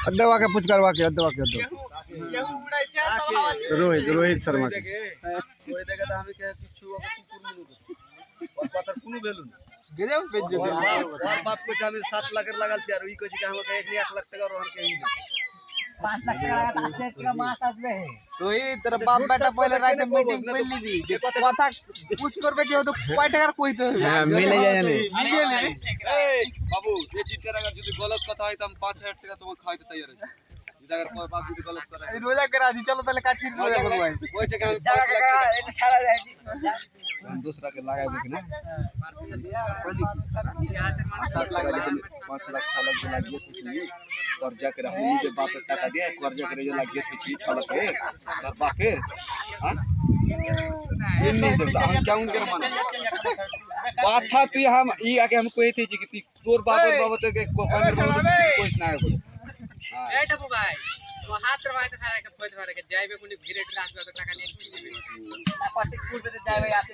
अद्दवा के पूछ करवा के अद्दवा के रोहित रोहित शर्मा के ওই দেখে তো আমি কিছু কুকুর মুনু ওর কথার কোনো ভ্যালু নেই গেলেও বেজ্জে ওর বাপ কইছে আমি 7 লাখের লাগালছি আর ওই কইছে কি আমাকে 1 লাখ টাকা আর কে এই 5 লাখ টাকা আছে কি মাছ আসবে রোহিত তোর বাপ বেটা পয়লা রাতে মিটিং করে নিবি যে কথা পুছ করবে কি তো কয় টাকার কইতে হবে হ্যাঁ মিলে যায় জানি এই বাবু এই চিন্তা রাখা যদি গলত কথা হয় তো আমি 5000 টাকা তোমাকে খাওয়াইতে তৈরি আছি ইদার পর বাপ যদি গলত করে এই রোজা করে রাজি চলো তাহলে কাটিয়ে রোজা করব ভাই কইছে কি আমি 5 লাখ টাকা এটা ছাড়া যায় हम दूसरा के लगाए देखे ना 5 लाख साल के लगिए कुछ नहीं कर्जा के हम जे बाप टाका दिया कर्जा करे जे लगिए छी छल के तर बापे हां इन नहीं देता हम क्या उनके माने बात था तू हम ई आके हम कोई थी कि तू तोर बाप बाबा के कुछ ना है ए टपू भाई तो हाथ रवाय तो खाए के पच मारे के जाइबे कोनी भिरे ट्रांसफर टाका नहीं ना पट्टी कूद दे जाइबे आते